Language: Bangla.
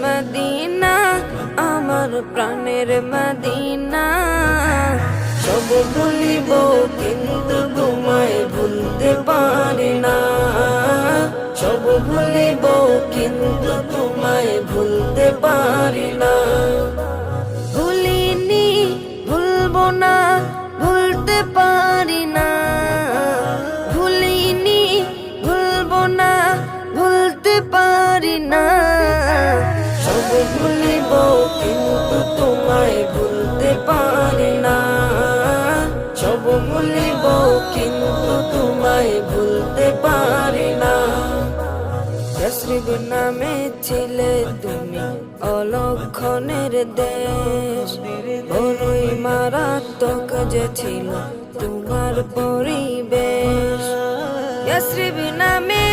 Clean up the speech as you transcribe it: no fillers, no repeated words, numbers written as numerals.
মদিনা, আমার প্রাণের মদিনা। সব ভুলিব কিন্তু তোমায় ভুলতে পারি না, সব ভুলিব কিন্তু তোমায় ভুলতে পারি না। ভুলিনি, ভুলবো না, ভুলতে পারি না। ভুলিনি, ভুলবো না, ভুলতে পারি না। সব ভুলিব কিন্তু তোমায় ভুলতে পারি না, সব ভুলিব কিন্তু তোমায় ভুলতে পারি না। ইয়াসরিব নামে ছিলে তুমি অলক্ষণের দেশ, বড়ই মারাত্মক যে ছিল তোমার পরিবেশ। ইয়াসরিব নামে